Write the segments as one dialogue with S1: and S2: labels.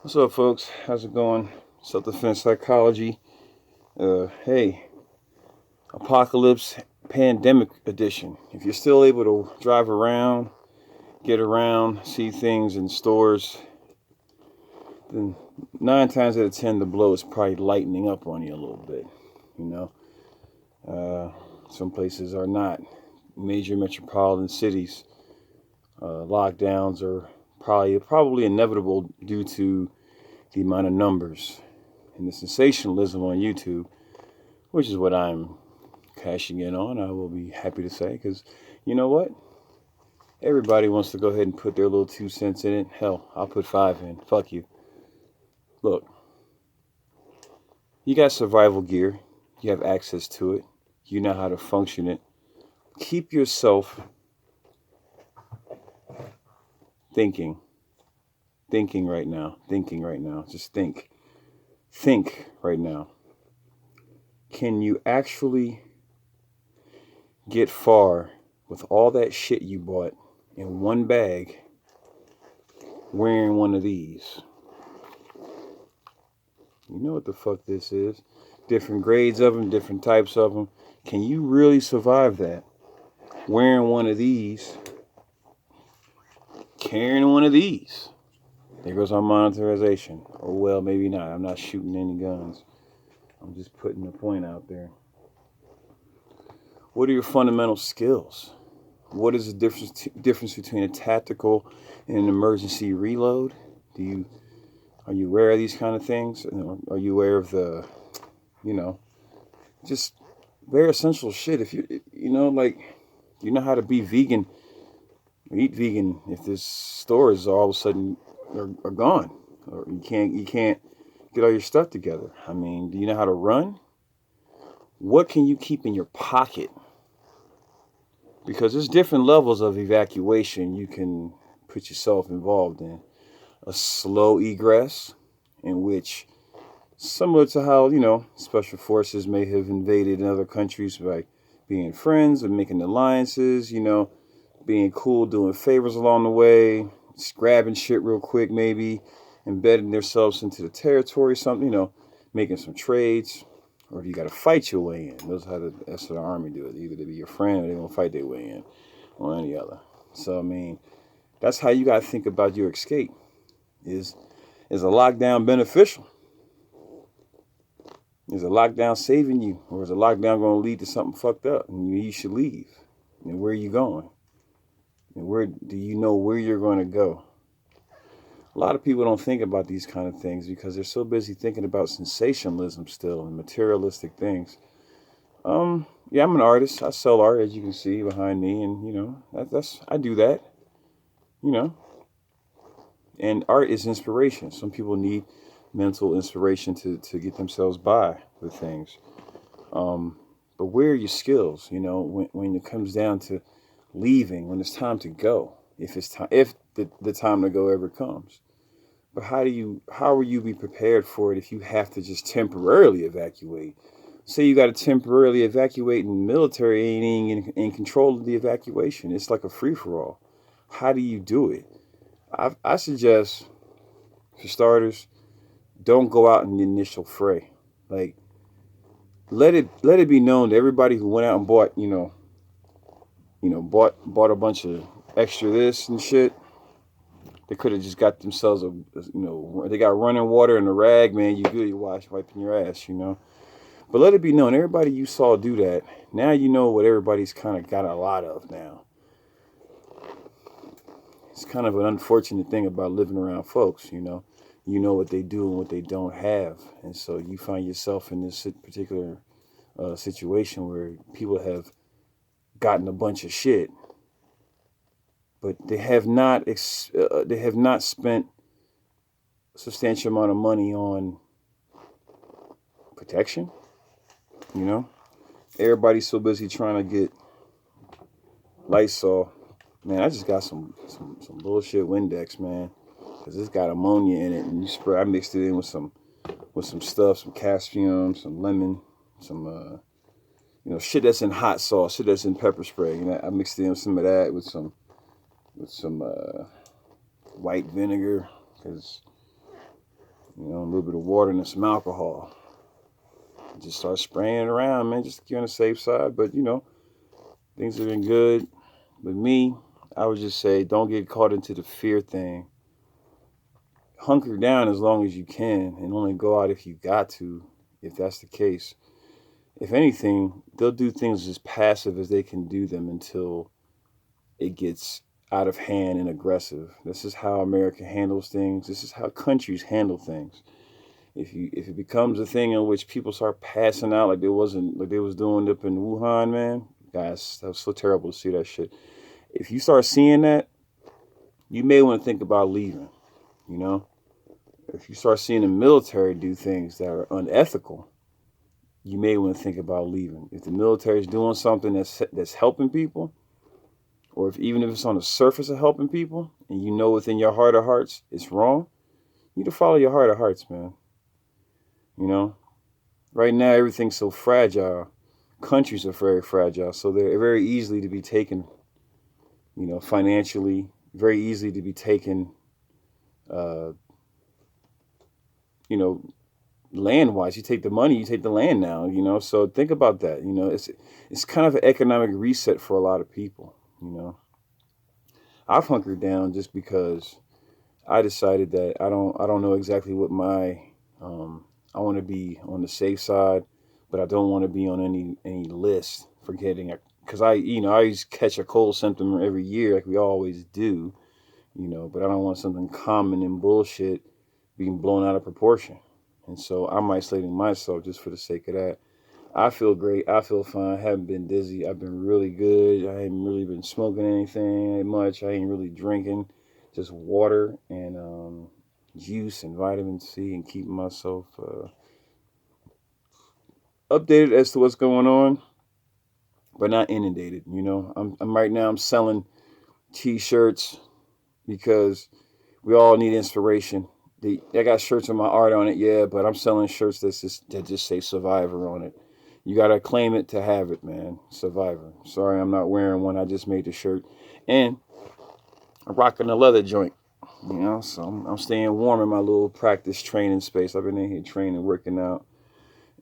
S1: What's up, folks? How's it going? Self-defense psychology. Hey, apocalypse pandemic edition. If you're still able to drive around, get around, see things in stores, then 9 times out of 10, the blow is probably lightening up on you a little bit. You know, some places are not. Major metropolitan cities, lockdowns are probably inevitable due to the amount of numbers and the sensationalism on YouTube, which is what I'm cashing in on. I will be happy to say, because you know what? Everybody wants to go ahead and put their little 2 cents in it. Hell, I'll put five in. Fuck you. Look, you got survival gear. You have access to it. You know how to function it. Keep yourself thinking. Thinking right now. Thinking right now. Just think. Think right now. Can you actually get far with all that shit you bought in one bag wearing one of these? You know what the fuck this is. Different grades of them, different types of them. Can you really survive that? Wearing one of these, carrying one of these. There goes our monetization. Or well, maybe not. I'm not shooting any guns. I'm just putting a point out there. What are your fundamental skills? What is the difference between a tactical and an emergency reload? Are you aware of these kind of things? Are you aware of the, you know, just very essential shit? If like, you know how to be vegan, eat vegan. If this stores all of a sudden are gone, or you can't get all your stuff together. I mean, do you know how to run? What can you keep in your pocket? Because there's different levels of evacuation you can put yourself involved in. A slow egress, in which, similar to how, special forces may have invaded in other countries by being friends and making alliances, being cool, doing favors along the way, just grabbing shit real quick, maybe embedding themselves into the territory, something, making some trades. Or if you got to fight your way in, that's how the army do it. Either they be your friend or they gonna fight their way in, or any other. So I mean, that's how you got to think about your escape. Is a lockdown beneficial? Is a lockdown saving you, or is a lockdown going to lead to something fucked up and you should leave? And where are you going? And where do you know where you're going to go? A lot of people don't think about these kind of things because they're so busy thinking about sensationalism still and materialistic things. Yeah, I'm an artist. I sell art, as you can see behind me, and that's I do that. You know, and art is inspiration. Some people need mental inspiration to get themselves by with things. But where are your skills? When it comes down to leaving, when it's time to go, if the time to go ever comes. But how will you be prepared for it if you have to just temporarily evacuate? Say you got to temporarily evacuate, and the military ain't in control of the evacuation. It's like a free for all. How do you do it? I suggest, for starters, don't go out in the initial fray. Like, let it be known to everybody who went out and bought, bought a bunch of extra this and shit. They could have just got themselves they got running water in a rag, man. You good? You wiping your ass. But let it be known, everybody you saw do that. Now you know what everybody's kind of got a lot of now. It's kind of an unfortunate thing about living around folks. You know what they do and what they don't have, and so you find yourself in this particular situation where people have gotten a bunch of shit, but they have not spent a substantial amount of money on protection. Everybody's so busy trying to get Lysol. Man, I just got some bullshit Windex, man, because it's got ammonia in it, and you spray. I mixed it in with some stuff, some cassium, some lemon, some shit that's in hot sauce, shit that's in pepper spray. I mixed in some of that with some white vinegar, because You know, a little bit of water and some alcohol. Just start spraying it around, man. Just to get on the safe side. But, you know, things have been good. With me, I would just say don't get caught into the fear thing. Hunker down as long as you can and only go out if you got to, if that's the case. If anything, they'll do things as passive as they can do them until it gets out of hand and aggressive. This is how America handles things. This is how countries handle things. If it becomes a thing in which people start passing out like they was doing up in Wuhan, man, guys, that was so terrible to see that shit. If you start seeing that, you may want to think about leaving. You know, if you start seeing the military do things that are unethical, you may want to think about leaving. If the military is doing something that's helping people, or even if it's on the surface of helping people, and you know within your heart of hearts it's wrong, you need to follow your heart of hearts, man. You know, right now everything's so fragile. Countries are very fragile, so they're very easily to be taken. You know, financially, very easily to be taken. Uh, you know, land wise, you take the money, you take the land now. You know, so think about that. You know, it's kind of an economic reset for a lot of people. You know, I've hunkered down just because I decided that I don't know exactly what my I want to be on the safe side, but I don't want to be on any list for getting it because I always catch a cold symptom every year like we always do, you know, but I don't want something common and bullshit being blown out of proportion. And so I'm isolating myself just for the sake of that. I feel great. I feel fine. I haven't been dizzy. I've been really good. I haven't really been smoking anything much. I ain't really drinking, just water and juice and vitamin C and keeping myself updated as to what's going on, but not inundated. You know, I'm right now. I'm selling T-shirts because we all need inspiration. I got shirts with my art on it, yeah, but I'm selling shirts that just say Survivor on it. You gotta claim it to have it, man. Survivor. Sorry, I'm not wearing one. I just made the shirt, and I'm rocking a leather joint. You know, so I'm staying warm in my little practice training space. I've been in here training, working out,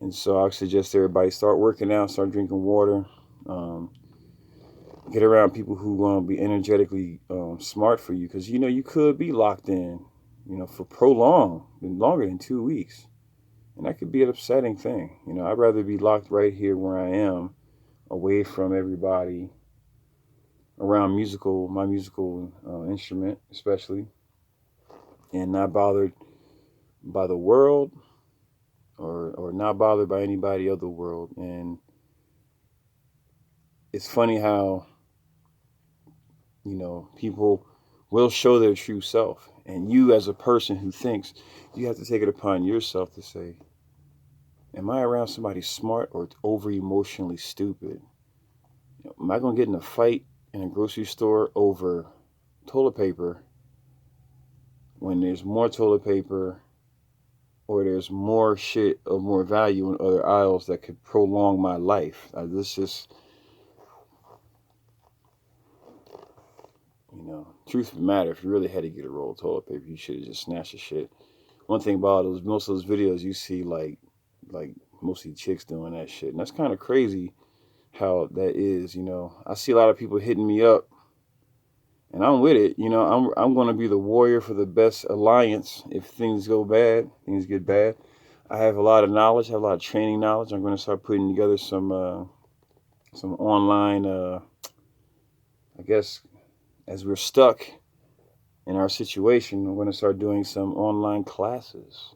S1: and so I suggest everybody start working out, start drinking water, um, get around people who want to be energetically smart for you, because you know you could be locked in, you know, for prolonged, longer than 2 weeks. And that could be an upsetting thing. You know, I'd rather be locked right here where I am, away from everybody, around my musical instrument, especially, and not bothered by the world or not bothered by anybody of the world. And it's funny how, you know, people will show their true self. And you, as a person who thinks, you have to take it upon yourself to say, am I around somebody smart or over emotionally stupid? Am I going to get in a fight in a grocery store over toilet paper when there's more toilet paper or there's more shit of more value in other aisles that could prolong my life? This just, you know, truth of the matter, if you really had to get a roll of toilet paper, you should have just snatched the shit. One thing about those, most of those videos you see, like mostly chicks doing that shit, and that's kind of crazy how that is. You know, I see a lot of people hitting me up, and I'm with it. You know, I'm going to be the warrior for the best alliance if things go bad, things get bad. I have a lot of knowledge, I have a lot of training knowledge. I'm going to start putting together some online, I guess, as we're stuck in our situation, we're going to start doing some online classes,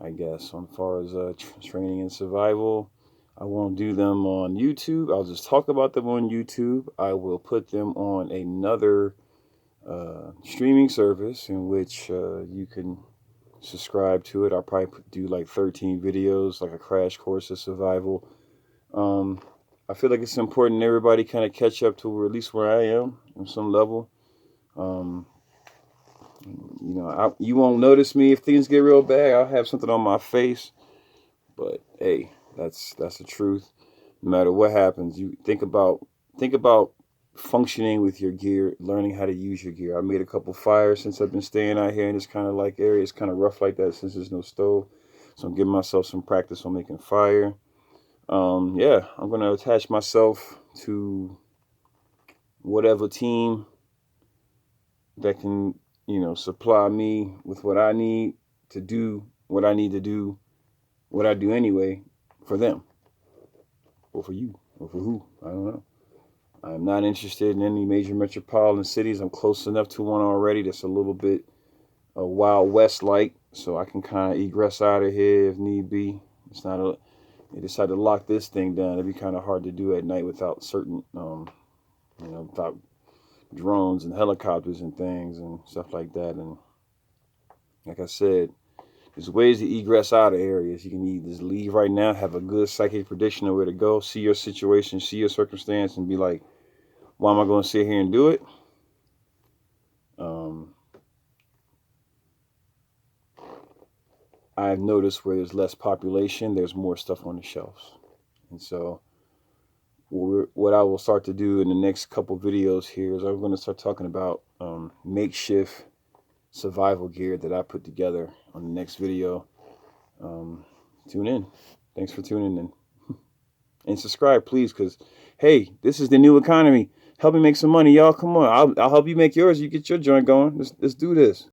S1: I guess, on far as training and survival. I won't do them on YouTube. I'll just talk about them on YouTube. I will put them on another streaming service in which you can subscribe to it. I'll probably do like 13 videos, like a crash course of survival. I feel like it's important everybody kind of catch up to at least where I am on some level. Um, you know, you won't notice me if things get real bad. I'll have something on my face, but hey, that's the truth. No matter what happens, you think about functioning with your gear, learning how to use your gear. I made a couple fires since I've been staying out here in this kind of like area. It's kind of rough like that since there's no stove. So I'm giving myself some practice on making fire. Yeah, I'm going to attach myself to whatever team that can, supply me with what I need to do, what I need to do, what I do anyway for them or for you or for who. I don't know. I'm not interested in any major metropolitan cities. I'm close enough to one already that's a little bit Wild West like, so I can kind of egress out of here if need be. It's not a. They decide to lock this thing down. It'd be kind of hard to do at night without certain, without drones and helicopters and things and stuff like that. And like I said, there's ways to egress out of areas. You can either just leave right now, have a good psychic prediction of where to go, see your situation, see your circumstance, and be like, why am I going to sit here and do it? I've noticed where there's less population, there's more stuff on the shelves. And so what I will start to do in the next couple videos here is I'm going to start talking about makeshift survival gear that I put together on the next video. Tune in. Thanks for tuning in. And subscribe, please, because, hey, this is the new economy. Help me make some money, y'all. Come on. I'll help you make yours. You get your joint going. Let's do this.